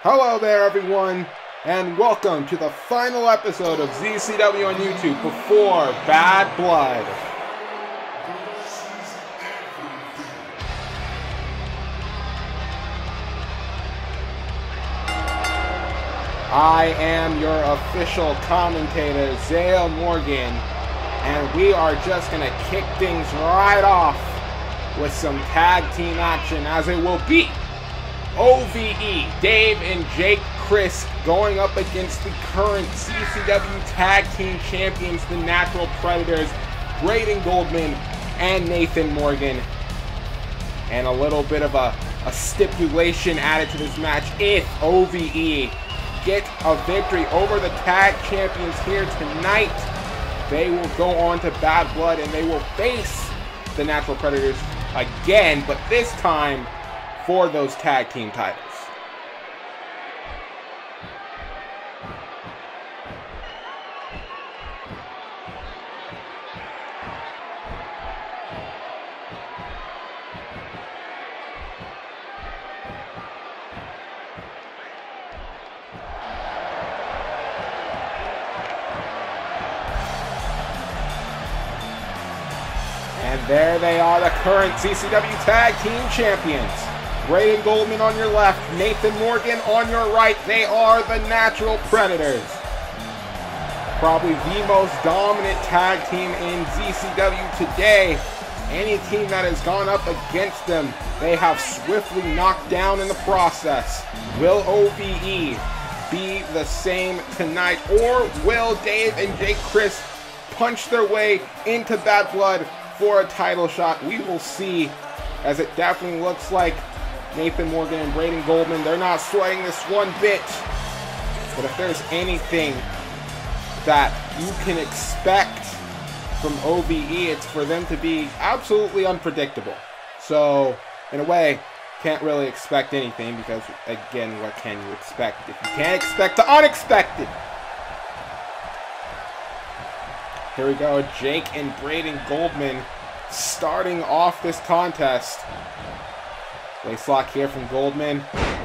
Hello there everyone, and welcome to the final episode of ZCW on YouTube before Bad Blood. I am your official commentator, Zaiah Morgan, and we are just going to kick things right off with some tag team action, as it will be OVE, Dave and Jake Chris, going up against the current ZCW Tag Team Champions, the Natural Predators, Braden Goldman and Nathan Morgan. And a little bit of a stipulation added to this match: if OVE get a victory over the tag champions here tonight, they will go on to Bad Blood and they will face the Natural Predators again, but this time for those tag team titles. And there they are, the current ZCW Tag Team Champions. Braden Goldman on your left, Nathan Morgan on your right. They are the Natural Predators. Probably the most dominant tag team in ZCW today. Any team that has gone up against them, they have swiftly knocked down in the process. Will OVE be the same tonight, or will Dave and Jake Chris punch their way into Bad Blood for a title shot? We will see, as it definitely looks like Nathan Morgan and Braden Goldman, they're not sweating this one bit. But if there's anything that you can expect from OVE, it's for them to be absolutely unpredictable. So, in a way, can't really expect anything, because, again, what can you expect if you can't expect the unexpected? Here we go, Jake and Braden Goldman starting off this contest. Lace lock here from Goldman.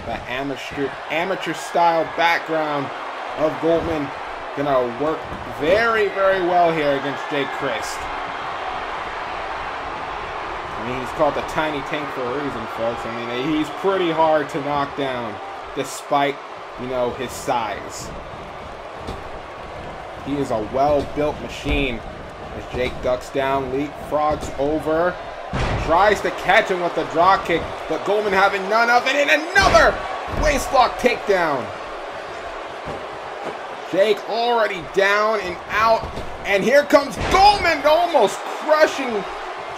The amateur style background of Goldman gonna work very, very well here against Jake Chris. I mean, he's called the Tiny Tank for a reason, folks. I mean, he's pretty hard to knock down, despite, you know, his size. He is a well-built machine. As Jake ducks down, leapfrogs over, tries to catch him with the drop kick, but Goldman having none of it, and another waistlock takedown. Jake already down and out, and here comes Goldman, almost crushing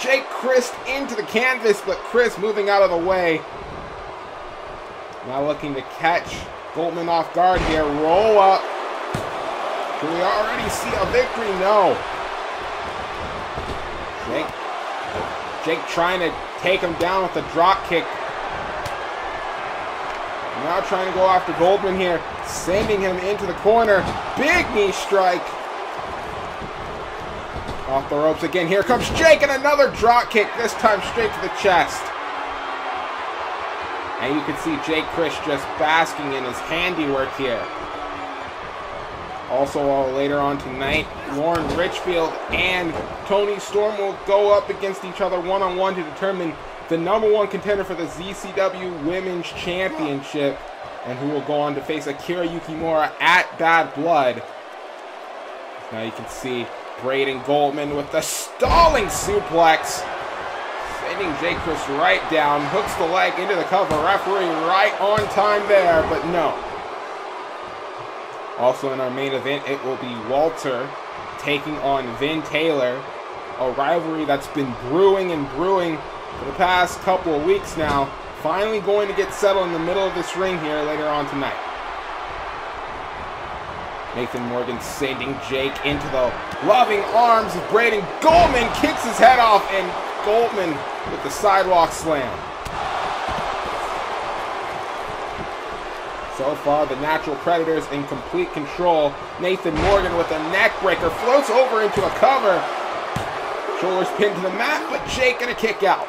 Jake Chris into the canvas, but Chris moving out of the way. Now looking to catch Goldman off guard here, roll up. Do we already see a victory? No. Jake trying to take him down with a drop kick. Now trying to go after Goldman here, sending him into the corner. Big knee strike. Off the ropes again. Here comes Jake, and another drop kick, this time straight to the chest. And you can see Jake Chris just basking in his handiwork here. Also, later on tonight, Lauren Richfield and Tony Storm will go up against each other one-on-one to determine the #1 contender for the ZCW Women's Championship, and who will go on to face Akira Yukimura at Bad Blood. Now you can see Braden Goldman with the stalling suplex, sending Jake Chris right down, hooks the leg into the cover. Referee right on time there, but no. Also in our main event, it will be Walter taking on Vin Taylor, a rivalry that's been brewing and brewing for the past couple of weeks now, finally going to get settled in the middle of this ring here later on tonight. Nathan Morgan sending Jake into the loving arms of Braden. Goldman kicks his head off, and Goldman with the sidewalk slam. So far, the Natural Predators in complete control. Nathan Morgan with a neck breaker, floats over into a cover. Shoulders pinned to the mat, but Jake gonna kick out.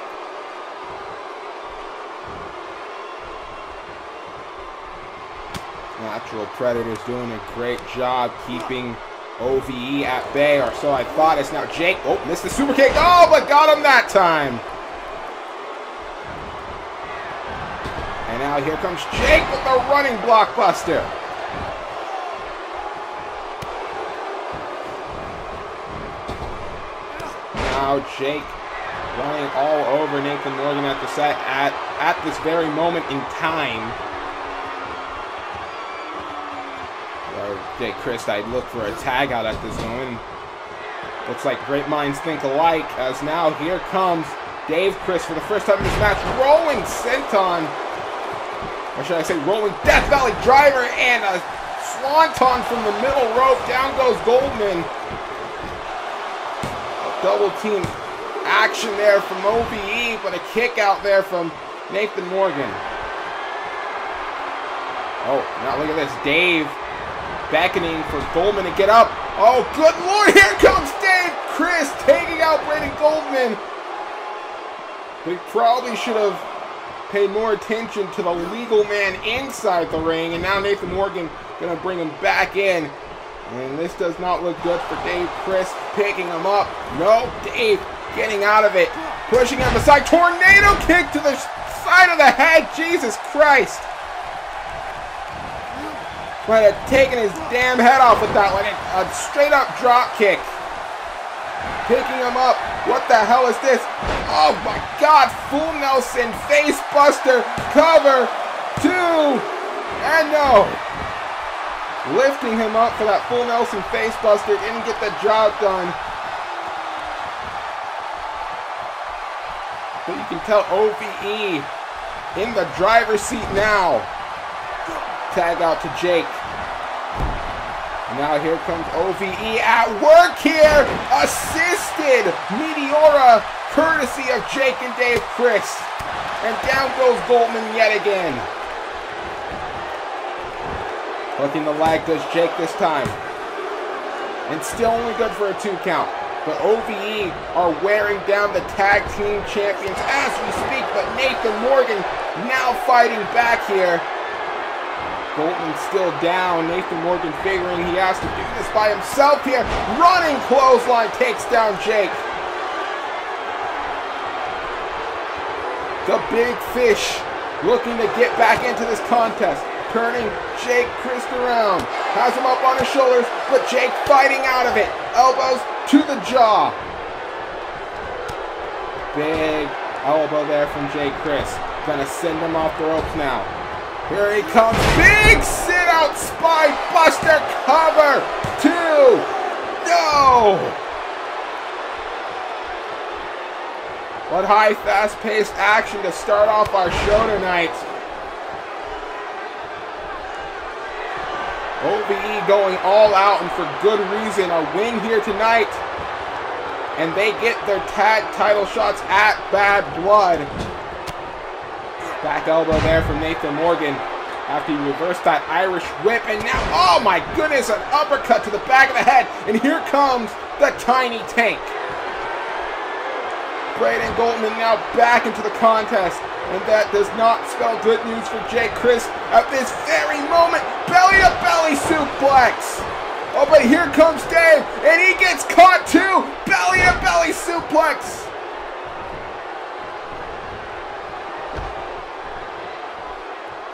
Natural Predators doing a great job keeping OVE at bay, or so I thought. It's now Jake. Oh, missed the super kick. Oh, but got him that time. And now here comes Jake with the running blockbuster. Now Jake running all over Nathan Morgan at the set at this very moment in time. Jake Chris, I'd look for a tag out at this moment. Looks like great minds think alike, as now here comes Dave Chris for the first time in this match, rolling senton, or should I say rolling Death Valley driver, and a swanton from the middle rope. Down goes Goldman. Double team action there from OVE, but a kick out there from Nathan Morgan. Oh, now look at this. Dave beckoning for Goldman to get up. Oh, good Lord, here comes Dave Chris taking out Brandon Goldman. We probably should have paid more attention to the legal man inside the ring, and now Nathan Morgan going to bring him back in. And this does not look good for Dave Chris, picking him up. No, Dave getting out of it, pushing him aside. Tornado kick to the side of the head. Jesus Christ. Might have taken his damn head off with that one. A straight up drop kick. Picking him up. What the hell is this? Oh my God. Full Nelson face buster. Cover. 2. And no. Lifting him up for that full Nelson face buster. Didn't get the job done. But you can tell OVE in the driver's seat now. Tag out to Jake. And now here comes OVE at work here. Assisted Meteora, courtesy of Jake and Dave Chris. And down goes Goldman yet again. Hooking the leg does Jake this time. And still only good for a 2 count. But OVE are wearing down the tag team champions as we speak. But Nathan Morgan now fighting back here. Goldman still down. Nathan Morgan figuring he has to do this by himself here. Running clothesline takes down Jake. The big fish looking to get back into this contest. Turning Jake Chris around. Has him up on his shoulders, but Jake fighting out of it. Elbows to the jaw. Big elbow there from Jake Chris. Gonna send him off the ropes now. Here he comes. Big sit-out spine buster cover. 2. No. What high, fast-paced action to start off our show tonight. OVE going all out, and for good reason. A win here tonight. And they get their tag title shots at Bad Blood. Back elbow there from Nathan Morgan after he reversed that Irish whip. And now, oh my goodness, an uppercut to the back of the head. And here comes the Tiny Tank. Brandon Goldman now back into the contest. And that does not spell good news for Jake Chris at this very moment. Belly to belly suplex. Oh, but here comes Dave. And he gets caught too. Belly to belly suplex.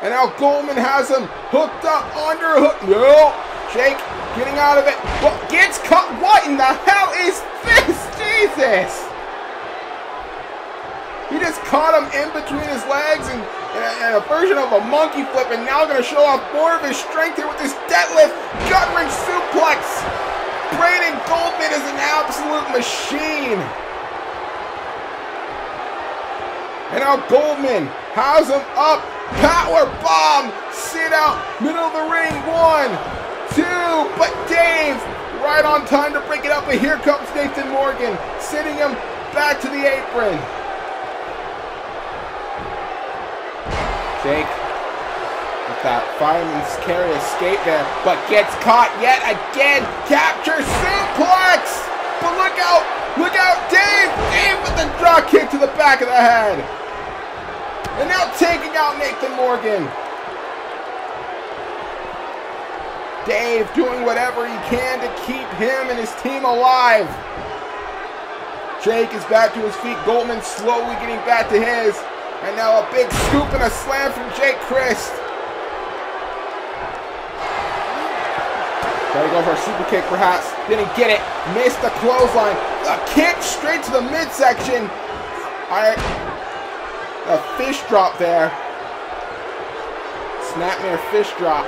And now Goldman has him hooked up under a hook. No. Jake getting out of it. But gets caught. What in the hell is this? Jesus. He just caught him in between his legs and a version of a monkey flip. And now going to show off more of his strength here with this deadlift. Gut wrench suplex. Brandon Goldman is an absolute machine. And now Goldman has him up. Power bomb. Sit out. Middle of the ring. 1, 2. But Dave right on time to break it up. But here comes Nathan Morgan. Sitting him back to the apron. Jake with that fireman's carry escape there. But gets caught yet again. Capture suplex. But look out. Look out. Dave. Dave with the drop kick to the back of the head. And now taking out Nathan Morgan. Dave doing whatever he can to keep him and his team alive. Jake is back to his feet. Goldman slowly getting back to his. And now a big scoop and a slam from Jake Christ. Try to go for a super kick perhaps. Didn't get it. Missed the clothesline. A kick straight to the midsection. Alright. A fish drop there. Snapmare fish drop.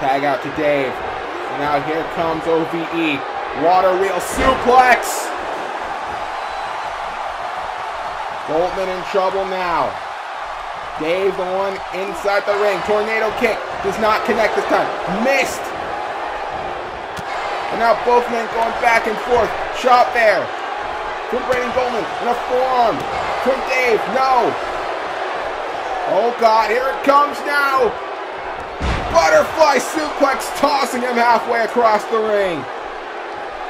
Tag out to Dave. And now here comes OVE. Water wheel suplex. Goldman in trouble now. Dave the one inside the ring. Tornado kick. Does not connect this time. Missed. And now both men going back and forth. Shot there. From Brandon Goldman. And a forearm. From Dave. No. Oh God. Here it comes now. Butterfly suplex. Tossing him halfway across the ring.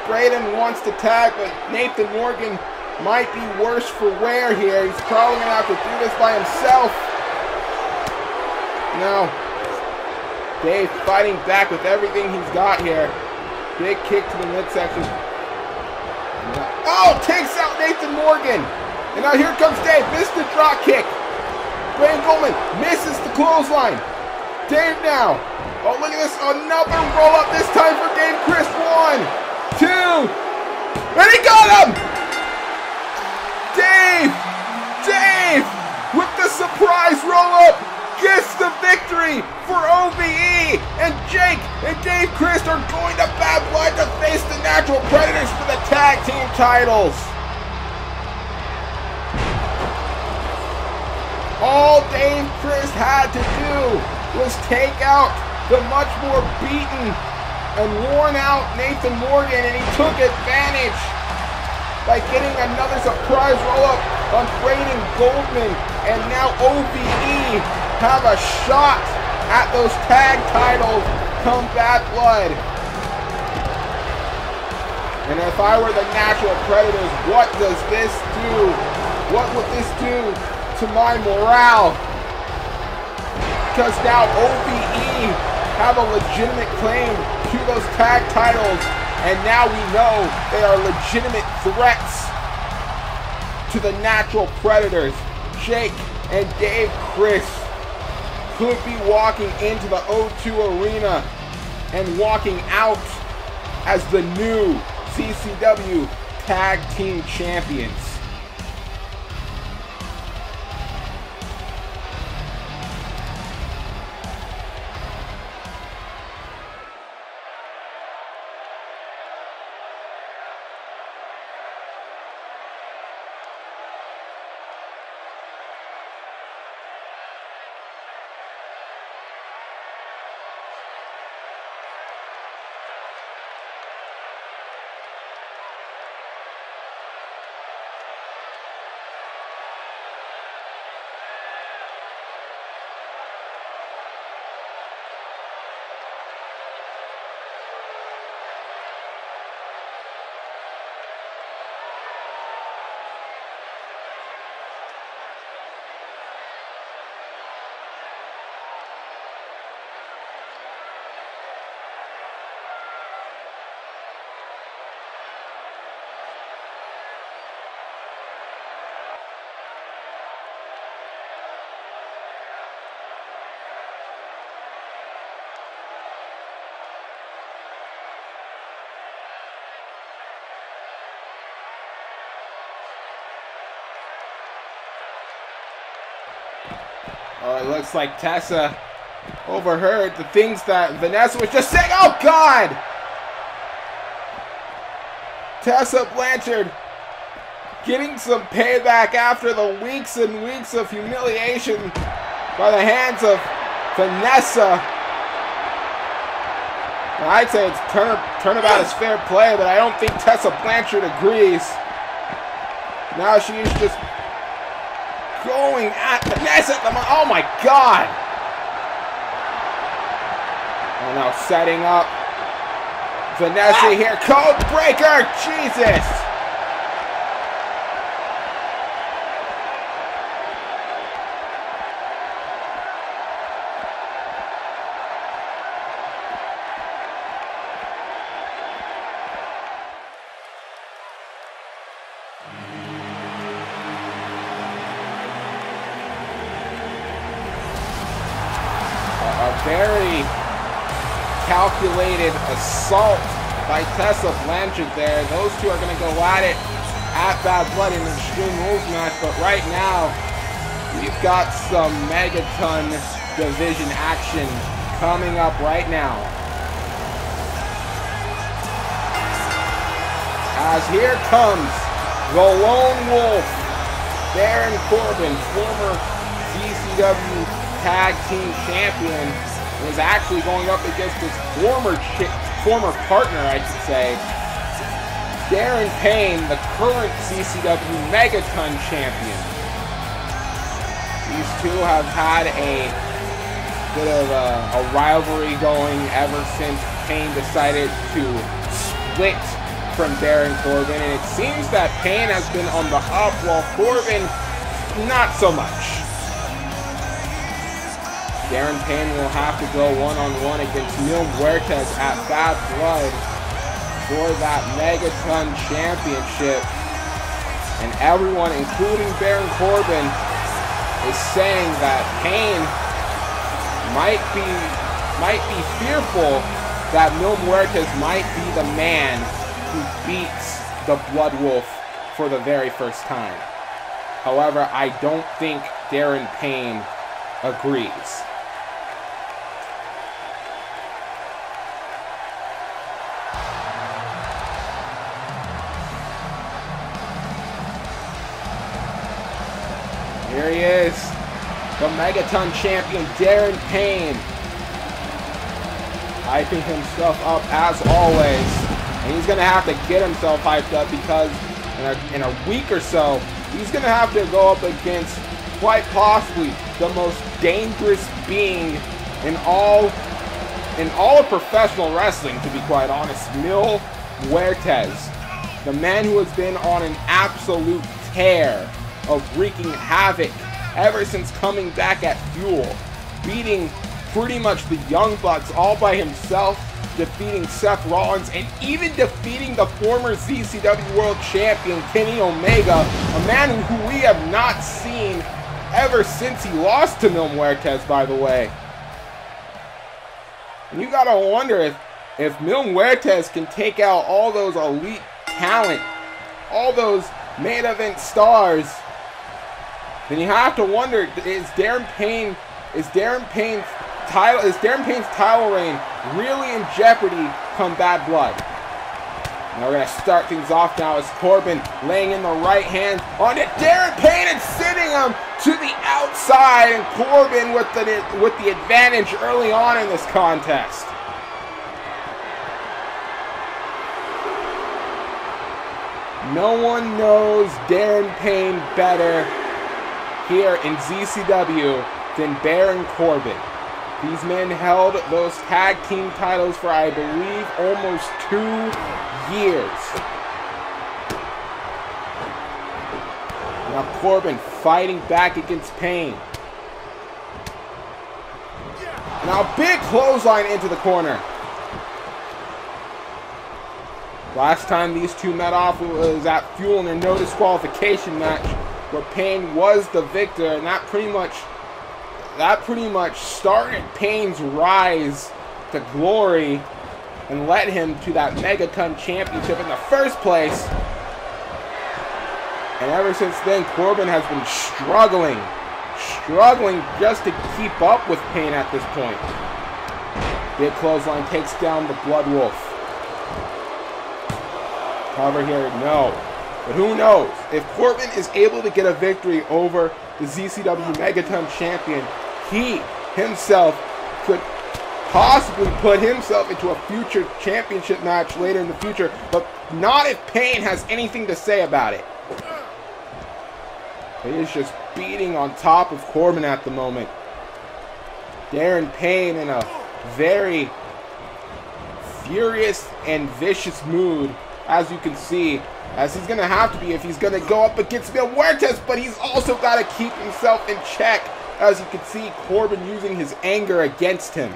Braden wants to tag, but Nathan Morgan might be worse for wear here. He's probably going to have to do this by himself. No. Dave fighting back with everything he's got here. Big kick to the midsection. Oh, takes out Nathan Morgan. And now here comes Dave. Missed the drop kick. Brandon Goldman misses the clothesline. Dave now. Oh, look at this. Another roll up this time for Dave Christ. 1, 2. And he got him. Dave with the surprise roll-up gets the victory for OVE, and Jake and Dave Christ are going to Bad Blood to face the Natural Predators for the tag team titles. All Dave Christ had to do was take out the much more beaten and worn out Nathan Morgan, and he took advantage by getting another surprise roll-up on Braden Goldman, and now OVE have a shot at those tag titles come Bad Blood. And if I were the Natural Predators, what does this do? What would this do to my morale? Because now OVE have a legitimate claim to those tag titles, and now we know they are legitimate threats to the Natural Predators. Jake and Dave Christ could be walking into the O2 Arena and walking out as the new ZCW Tag Team Champions. It looks like Tessa overheard the things that Vanessa was just saying. Oh, God! Tessa Blanchard getting some payback after the weeks and weeks of humiliation by the hands of Vanessa. Now, I'd say it's turnabout is fair play, but I don't think Tessa Blanchard agrees. Now she's just going at Vanessa. Oh my God! And now setting up Vanessa here. Code breaker! Jesus! calculated assault by Tessa Blanchard there. Those two are going to go at it at Bad Blood in an Extreme Rules match, but right now we've got some Megaton division action coming up right now. As here comes the Lone Wolf, Baron Corbin, former ZCW Tag Team Champion, is actually going up against his former partner, I should say, Darren Payne, the current ZCW Megaton Champion. These two have had a bit of a rivalry going ever since Payne decided to split from Baron Corbin, and it seems that Payne has been on the up while Corbin not so much. Darren Payne will have to go one-on-one against Mil Muertes at Bad Blood for that Megaton Championship, and everyone, including Baron Corbin, is saying that Payne might be fearful that Mil Muertes might be the man who beats the Blood Wolf for the very first time. However, I don't think Darren Payne agrees. Here he is, the Megaton Champion, Darren Payne, hyping himself up as always. And he's going to have to get himself hyped up because in a week or so, he's going to have to go up against quite possibly the most dangerous being in all of professional wrestling, to be quite honest, Mil Muertes, the man who has been on an absolute tear of wreaking havoc ever since coming back at Fuel, beating pretty much the Young Bucks all by himself, defeating Seth Rollins, and even defeating the former ZCW World Champion Kenny Omega, a man who we have not seen ever since he lost to Mil Muertes, by the way. And you gotta wonder if Mil Muertes can take out all those elite talent, all those main event stars, then you have to wonder, is Darren Payne's title reign really in jeopardy come Bad Blood? And we're going to start things off now as Corbin laying in the right hand onto Darren Payne and sending him to the outside, and Corbin with the advantage early on in this contest. No one knows Darren Payne better here in ZCW than Baron Corbin. These men held those tag team titles for, I believe, almost 2 years. Now Corbin fighting back against Payne. Now big clothesline into the corner. Last time these two met off was at Fuel in a no disqualification match where Payne was the victor, and that pretty much started Payne's rise to glory and led him to that Megaton Championship in the first place. And ever since then, Corbin has been struggling just to keep up with Payne at this point. Big clothesline takes down the Blood Wolf. Cover here, no. But who knows? If Corbin is able to get a victory over the ZCW Megaton Champion, he himself could possibly put himself into a future championship match later in the future, but not if Payne has anything to say about it. He is just beating on top of Corbin at the moment. Darren Payne in a very furious and vicious mood, as you can see, as he's going to have to be if he's going to go up against Mil Muertes, but he's also got to keep himself in check, as you can see Corbin using his anger against him.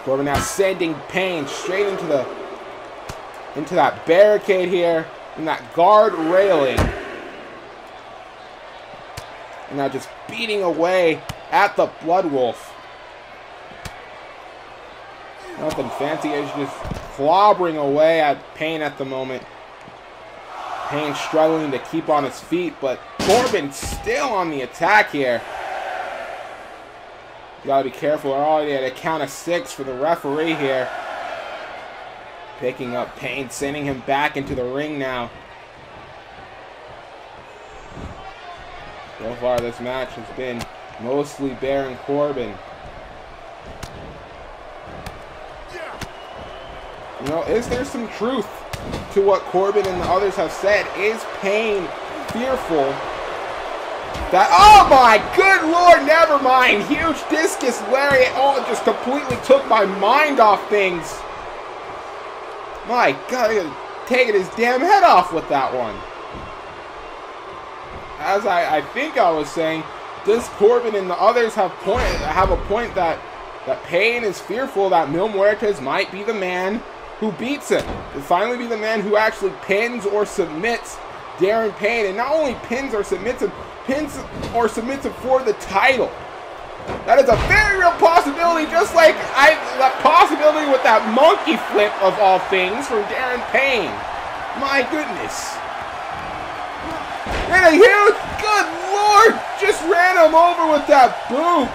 Corbin now sending Payne straight into that barricade here, and that guard railing. And now just beating away at the Blood Wolf. Nothing fancy. It's just clobbering away at Payne at the moment. Payne struggling to keep on his feet, but Corbin still on the attack here. You gotta be careful. We're already at a count of 6 for the referee here. Picking up Payne, sending him back into the ring now. So far this match has been mostly Baron Corbin. You know, is there some truth to what Corbin and the others have said? Is Payne fearful that, oh my good lord, never mind, huge discus lariat, oh, it just completely took my mind off things. My god, he was taking his damn head off with that one. As I think I was saying, does Corbin and the others have a point that Payne is fearful that Mil Muertes might be the man who beats him, to finally be the man who actually pins or submits Darren Payne, and not only pins or submits him for the title. That is a very real possibility, just like that possibility with that monkey flip of all things from Darren Payne. My goodness. And a huge, good lord, just ran him over with that boot.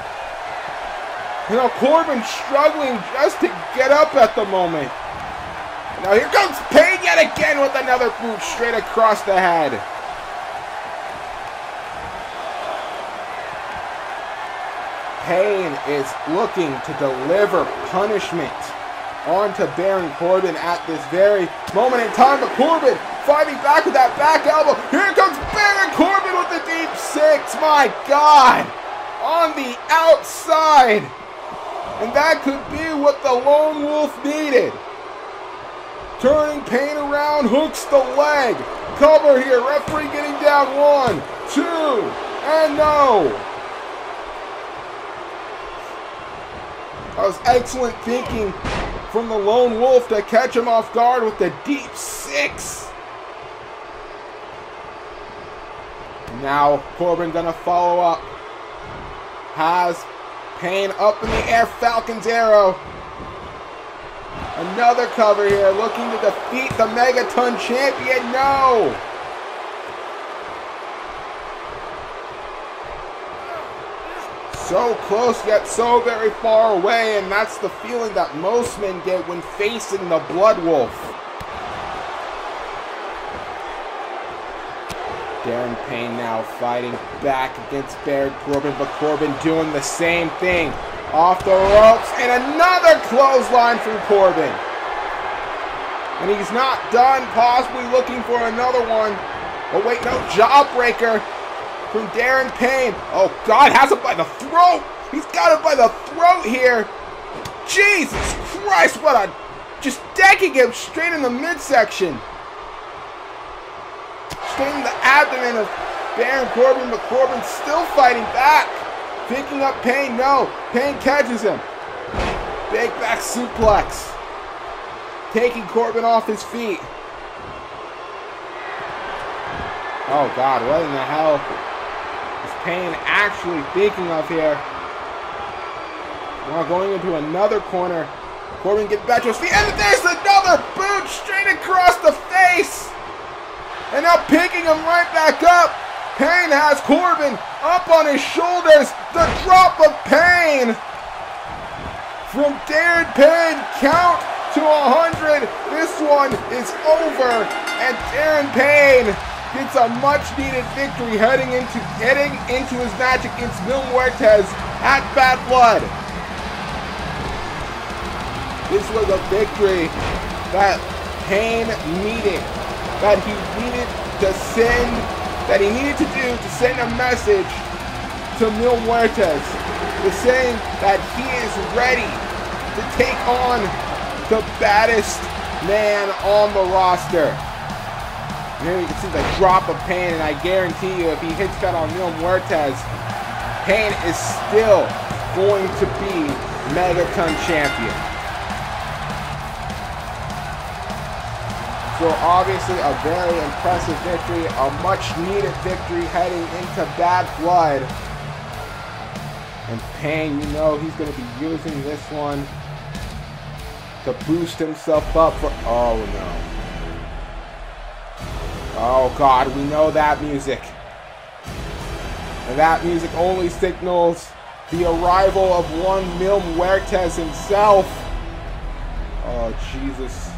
You know, Corbin struggling just to get up at the moment. Now here comes Payne yet again with another boot straight across the head. Payne is looking to deliver punishment onto Baron Corbin at this very moment in time, but Corbin fighting back with that back elbow. Here comes Baron Corbin with the deep 6. My God, on the outside, and that could be what the Lone Wolf needed. Turning Payne around, hooks the leg. Cover here, referee getting down 1, 2, and no. That was excellent thinking from the Lone Wolf to catch him off guard with the deep 6. Now Corbin gonna follow up. Has Payne up in the air, Falcon's arrow. Another cover here, looking to defeat the Megaton champion. No! So close, yet so very far away, and that's the feeling that most men get when facing the Blood Wolf. Darren Payne now fighting back against Baron Corbin, but Corbin doing the same thing. Off the ropes, and another clothesline from Corbin. And he's not done, possibly looking for another one. Oh wait, no, jawbreaker from Darren Payne. Oh God, has it by the throat. He's got it by the throat here. Jesus Christ, what a, just decking him straight in the midsection. Straight in the abdomen of Baron Corbin, but Corbin's still fighting back. Picking up Payne, no. Payne catches him. Big back suplex. Taking Corbin off his feet. Oh God, what in the hell is Payne actually thinking of here? Now going into another corner. Corbin gets back to his feet, and there's another boot straight across the face. And now picking him right back up. Payne has Corbin up on his shoulders. The drop of Payne from Darren Payne. Count to 100. This one is over, and Darren Payne gets a much-needed victory heading into his match against Mil Muertes at Bad Blood. This was a victory that Payne needed, that he needed to send a message to Mil Muertes, to saying that he is ready to take on the baddest man on the roster. And here you can see the drop of Payne, and I guarantee you if he hits that on Mil Muertes, Payne is still going to be Megaton champion. So obviously a very impressive victory, a much needed victory heading into Bad Blood. And Payne, you know he's going to be using this one to boost himself up for... Oh, no. Oh, God, we know that music. And that music only signals the arrival of one Mil Muertes himself. Oh, Jesus.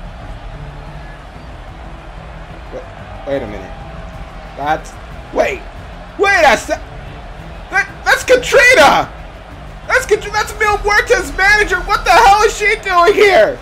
Wait a minute. Wait a sec. That's Katrina! That's Mil Muertes' manager! What the hell is she doing here?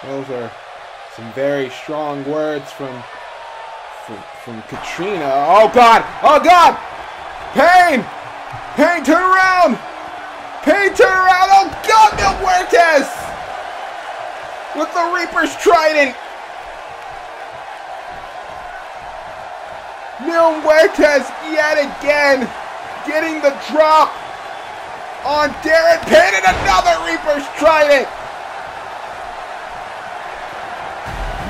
Those are some very strong words from Katrina. Oh, God! Oh, God! Pain! Pain, turn around! Pain, turn around! Oh, God, Mil Muertes! With the Reaper's Trident! Mil Muertes yet again getting the drop on Darren Payne and another Reaper's Trident!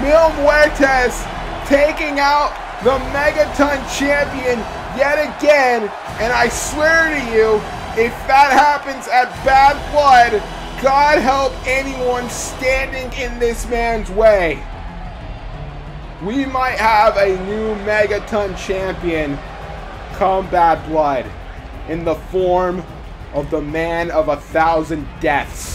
Mil Muertes taking out the Megaton champion yet again, and I swear to you, if that happens at Bad Blood, God help anyone standing in this man's way. We might have a new Megaton champion come Bad Blood in the form of the Man of 1,000 Deaths.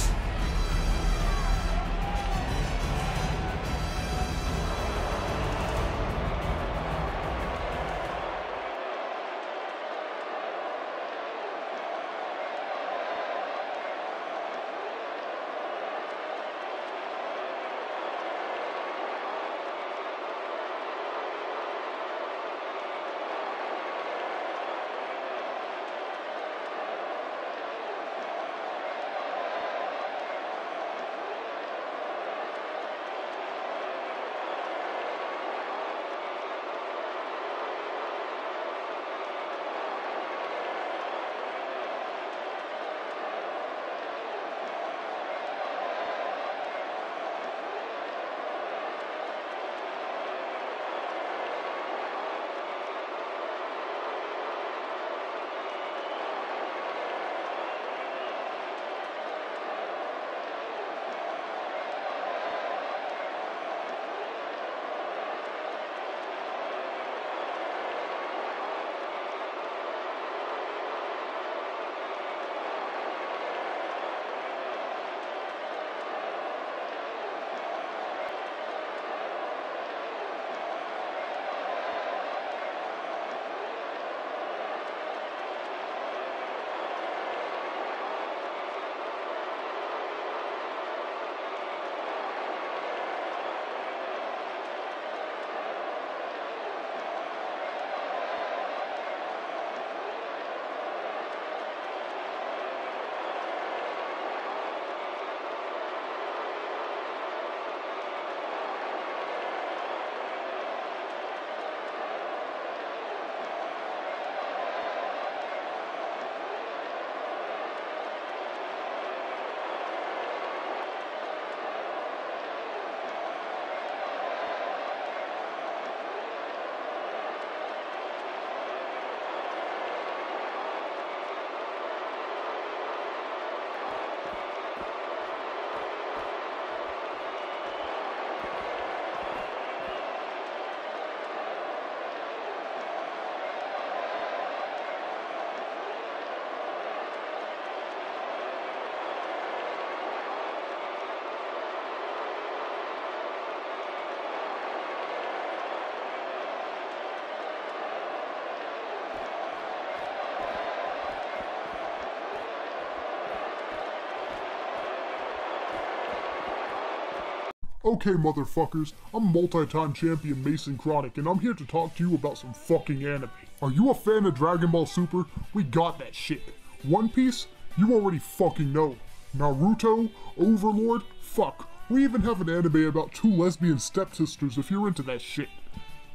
Okay, motherfuckers, I'm multi-time champion Mason Chronic, and I'm here to talk to you about some fucking anime. Are you a fan of Dragon Ball Super? We got that shit. One Piece? You already fucking know. Naruto? Overlord? Fuck. We even have an anime about 2 lesbian stepsisters if you're into that shit.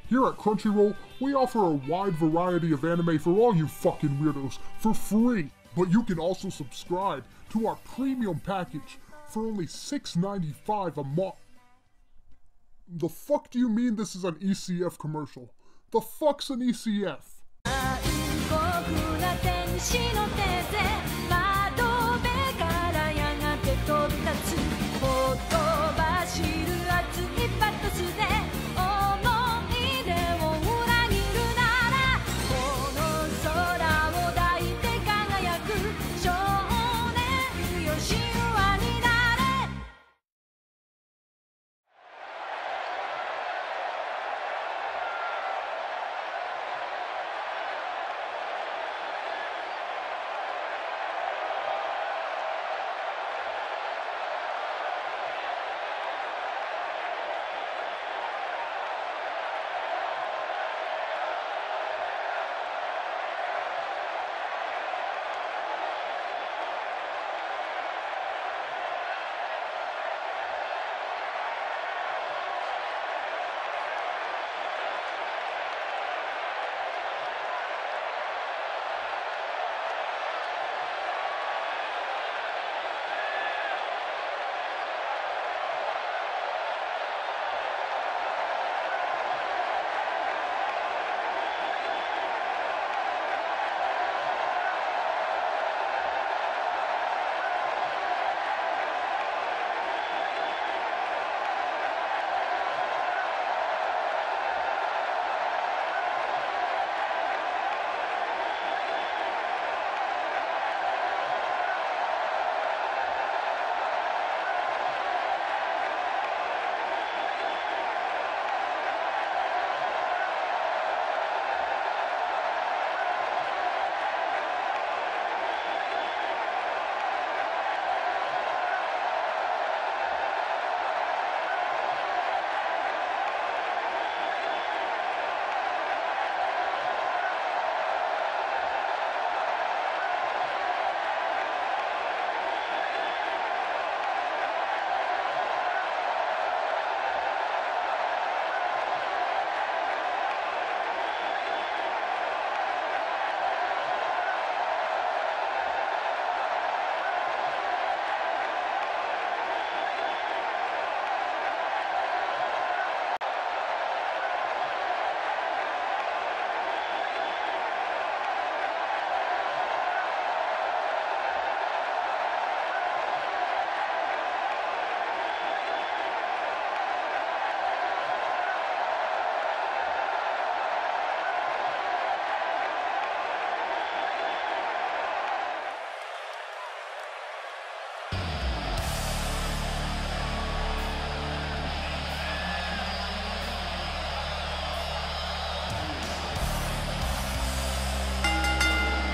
Here at Crunchyroll, we offer a wide variety of anime for all you fucking weirdos for free. But you can also subscribe to our premium package for only $6.95 a month. The fuck do you mean this is an ECF commercial? The fuck's an ECF?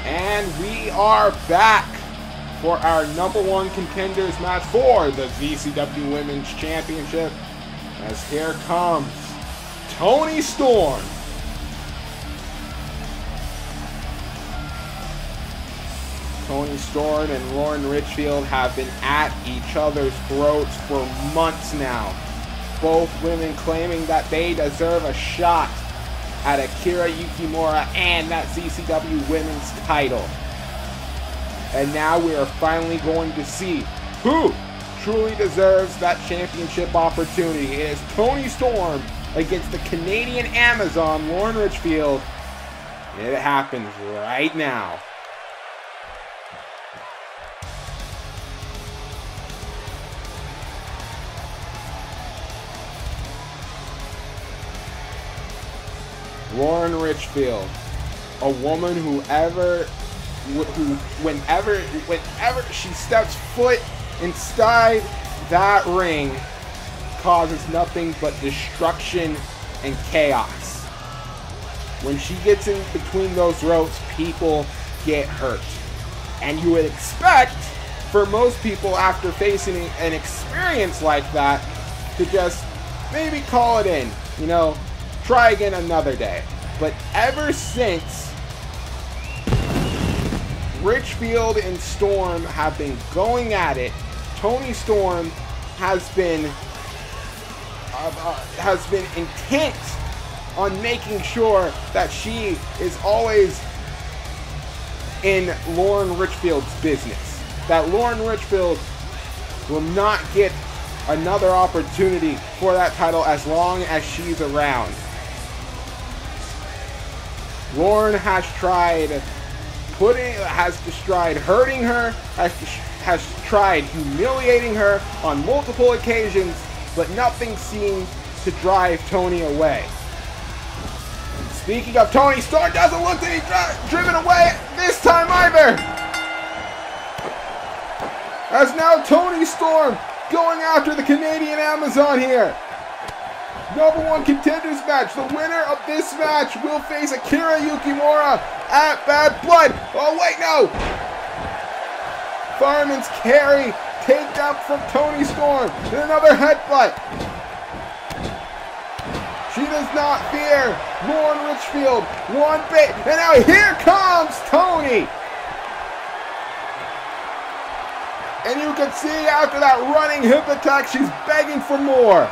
And we are back for our #1 contenders match for the ZCW Women's Championship. As here comes Toni Storm. Toni Storm and Lauren Richfield have been at each other's throats for months now. Both women claiming that they deserve a shot at Akira Yukimura and that ZCW Women's title. And now we are finally going to see who truly deserves that championship opportunity. It is Toni Storm against the Canadian Amazon, Lauren Richfield. It happens right now. Lauren Richfield, a woman whenever she steps foot inside that ring, causes nothing but destruction and chaos. When she gets in between those ropes, people get hurt. And you would expect, for most people after facing an experience like that, to just maybe call it in, you know, try again another day. But ever since Richfield and Storm have been going at it, Toni Storm has been intent on making sure that she is always in Lauren Richfield's business. That Lauren Richfield will not get another opportunity for that title as long as she's around. Lauren has tried hurting her, has tried humiliating her on multiple occasions, but nothing seems to drive Toni away. Speaking of Toni, Storm doesn't look to be driven away this time either. As now Toni Storm going after the Canadian Amazon here. #1 contenders match. The winner of this match will face Akira Yukimura at Bad Blood. Oh wait, no! Fireman's carry takedown from Toni Storm. And another headbutt. She does not fear Lauren Richfield one bit. And now here comes Toni. And you can see after that running hip attack, she's begging for more.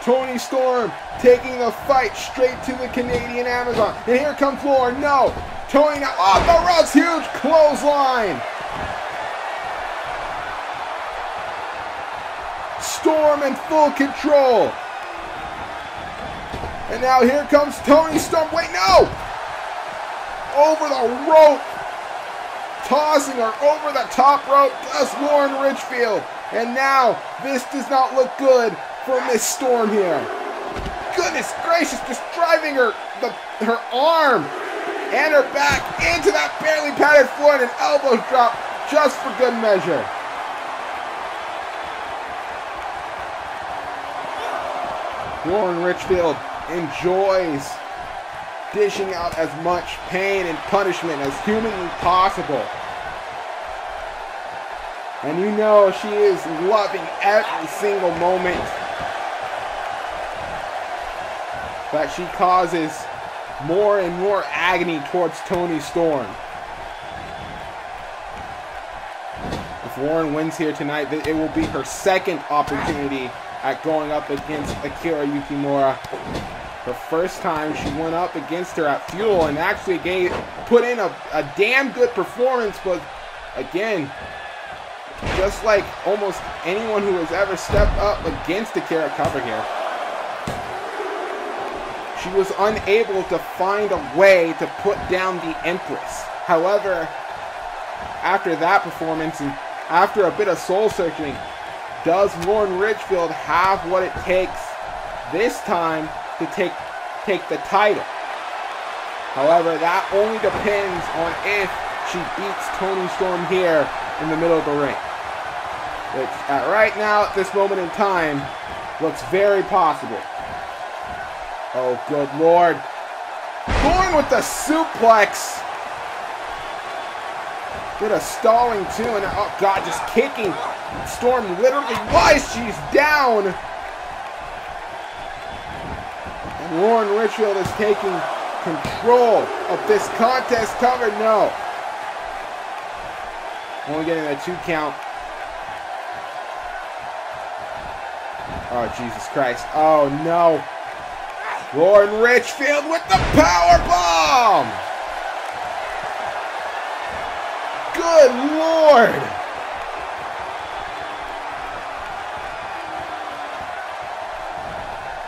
Toni Storm taking the fight straight to the Canadian Amazon. And here comes Lauren. No. Toni now off the ropes. Huge clothesline. Storm in full control. And now here comes Toni Storm. Wait, no! Over the rope. Tossing her over the top rope does Lauren Richfield. And now this does not look good for Miss Storm here. Goodness gracious, just driving her arm and her back into that barely padded floor and an elbow drop just for good measure. Lauren Richfield enjoys dishing out as much pain and punishment as humanly possible. And you know she is loving every single moment that she causes more and more agony towards Toni Storm. If Lauren wins here tonight, it will be her second opportunity at going up against Akira Yukimura. Her first time she went up against her at Fuel and actually put in a damn good performance, but again, just like almost anyone who has ever stepped up against Akira cover here, she was unable to find a way to put down the Empress. However, after that performance and after a bit of soul searching, does Lauren Richfield have what it takes this time to take the title? However, that only depends on if she beats Toni Storm here in the middle of the ring, which right now at this moment in time looks very possible. Oh, good Lord. Lauren with the suplex. Bit of stalling too, and oh God, just kicking Storm literally while she's down. And Lauren Richfield is taking control of this contest cover. No. Only getting a 2 count. Oh, Jesus Christ. Oh, no. Lauren Richfield with the power bomb. Good Lord.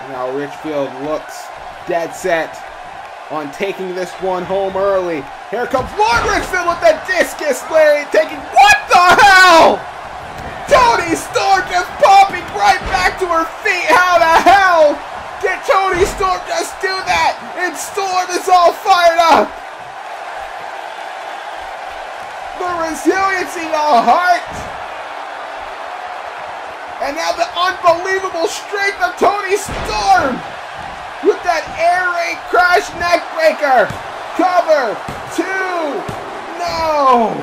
Now Richfield looks dead set on taking this one home early. Here comes Lauren Richfield with the discus lariat taking, what the hell? Toni Storm just popping right back to her feet. How the hell did Toni Storm just do that? And Storm is all fired up. The resiliency, the heart. And now the unbelievable strength of Toni Storm with that air raid crash neck breaker. Cover 2. No.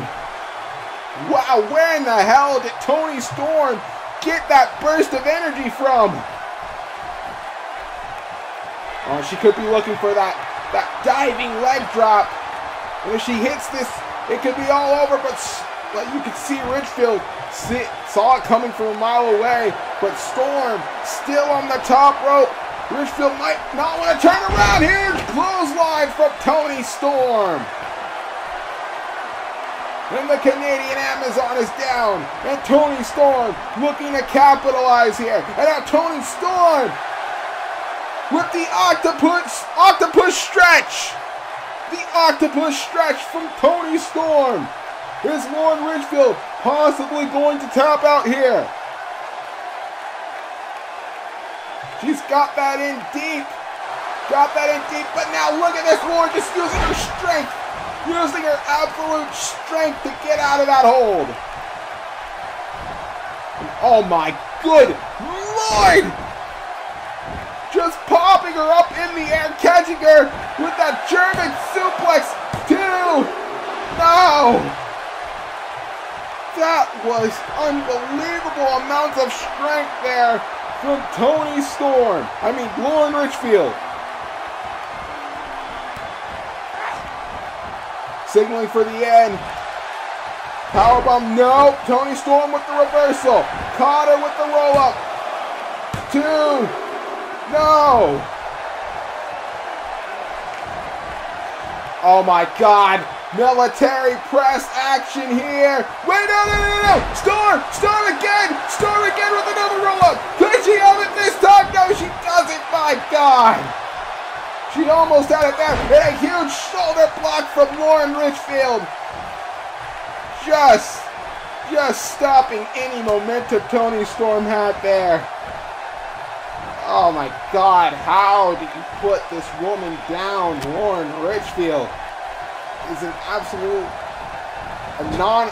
Wow, where in the hell did Toni Storm get that burst of energy from? Oh, she could be looking for that diving leg drop. And if she hits this, it could be all over, but you can see Ridgefield saw it coming from a mile away, but Storm still on the top rope. Ridgefield might not want to turn around. Huge clothesline from Toni Storm. And the Canadian Amazon is down. And Toni Storm looking to capitalize here. And now Toni Storm with the octopus stretch. The octopus stretch from Toni Storm. Is Lauren Ridgefield possibly going to tap out here? She's got that in deep. But now look at this, Lauren just using her strength. Using her absolute strength to get out of that hold. And oh my good Lord! Just popping her up in the air, catching her with that German suplex. 2. No! That was unbelievable amounts of strength there from Toni Storm. I mean, Lauren Ridgefield. Signaling for the end. Powerbomb, no. Toni Storm with the reversal. Caught her with the roll-up. 2. No. Oh my God. Military press action here. Wait, no. Storm again with another roll-up. Could she have it this time? No, she doesn't. My God. She almost had it there. And a huge shoulder block from Lauren Ridgefield. Just stopping any momentum Toni Storm had there. Oh my God, how did you put this woman down? Lauren Ridgefield is an absolute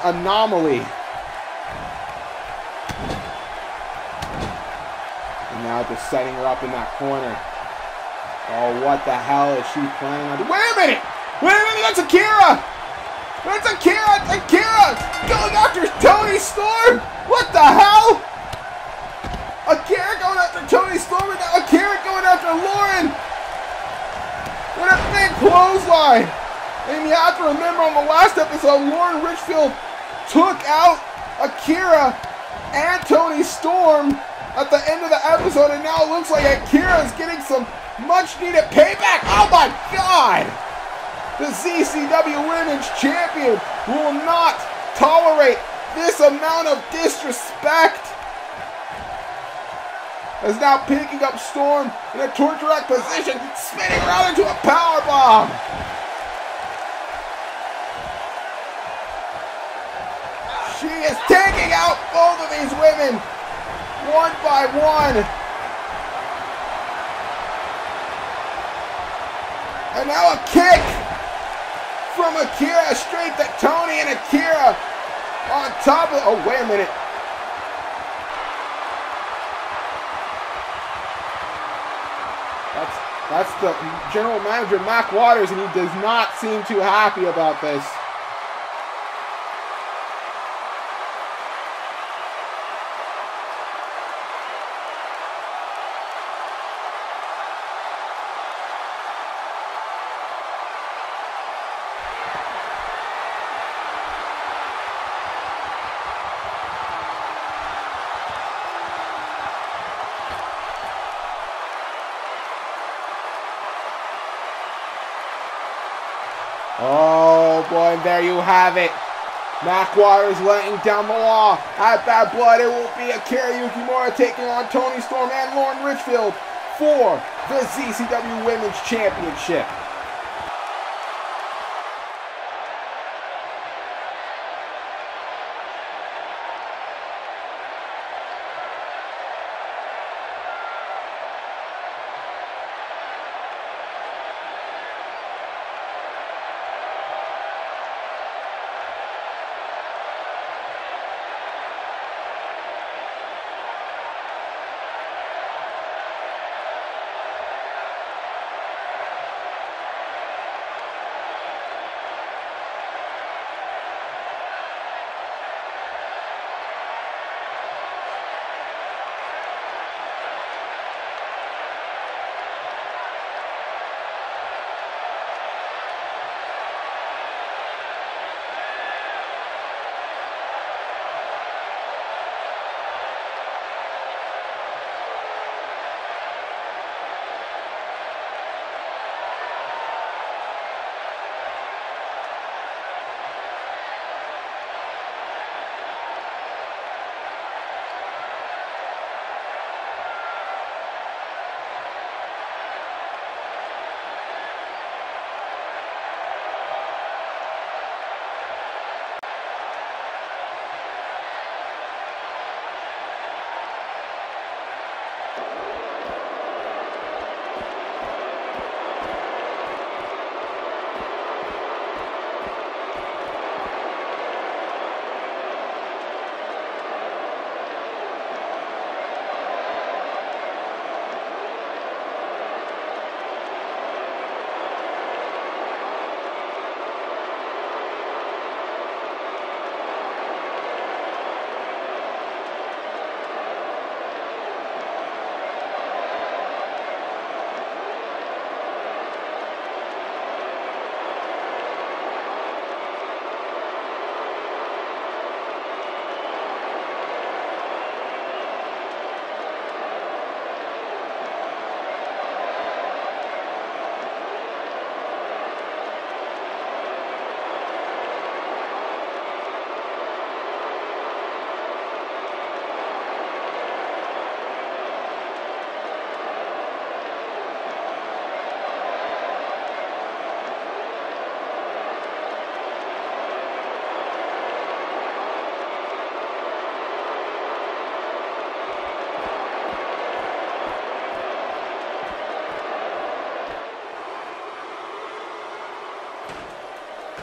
anomaly. And now just setting her up in that corner. Oh, what the hell is she planning on doing? Wait a minute, that's Akira! Akira going after Toni Storm! What the hell? Akira going after Toni Storm, and now Akira going after Lauren! What a big clothesline! And you have to remember on the last episode, Lauren Ridgefield took out Akira and Toni Storm at the end of the episode, and now it looks like Akira is getting some much-needed payback. Oh my God! The ZCW Women's Champion will not tolerate this amount of disrespect. Is now picking up Storm in a torture rack position, spinning around into a powerbomb. She is taking out both of these women one by one. And now a kick from Akira straight to Toni, and Akira on top of... Oh, wait a minute. That's the general manager, Mac Waters, and he does not seem too happy about this. Oh boy, and there you have it. Mac Waters laying down the law. At Bad Blood, it will be Akira Yukimura taking on Toni Storm and Lauren Ridgefield for the ZCW Women's Championship.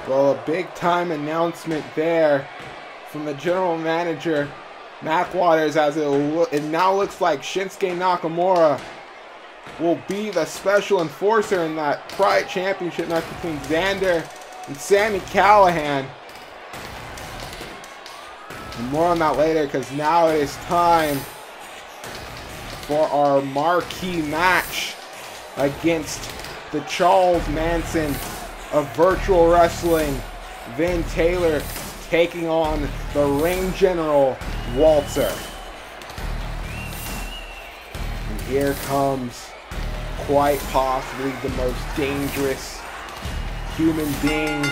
Well, a big time announcement there from the general manager, Mac Waters, as it now looks like Shinsuke Nakamura will be the special enforcer in that Pride Championship match between Xander and Sami Callihan. And more on that later, because now it is time for our marquee match against the Charles Manson of virtual wrestling. Vin Taylor taking on the ring general, Walter. And here comes quite possibly the most dangerous human being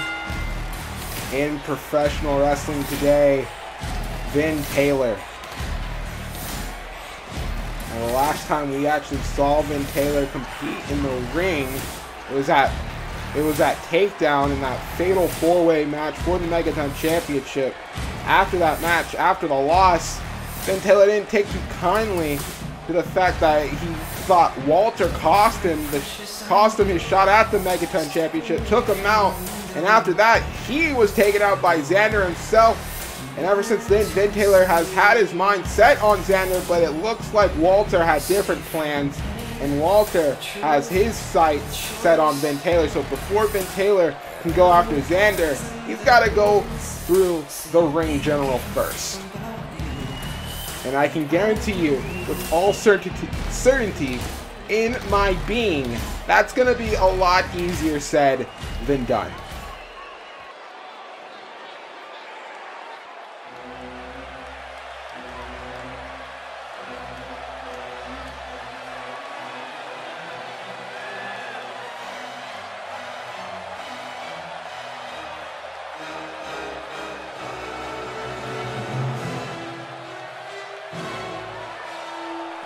in professional wrestling today, Vin Taylor. And the last time we actually saw Vin Taylor compete in the ring, it was at Takedown in that fatal four-way match for the Megaton Championship. After that match, after the loss, Vin Taylor didn't take too kindly to the fact that he thought Walter cost him his shot at the Megaton Championship, took him out, and after that, he was taken out by Xander himself. And ever since then, Vin Taylor has had his mind set on Xander, but it looks like Walter had different plans, and Walter has his sights set on Vin Taylor. So before Vin Taylor can go after Xander, he's got to go through the ring general first. And I can guarantee you, with all certainty in my being, that's going to be a lot easier said than done.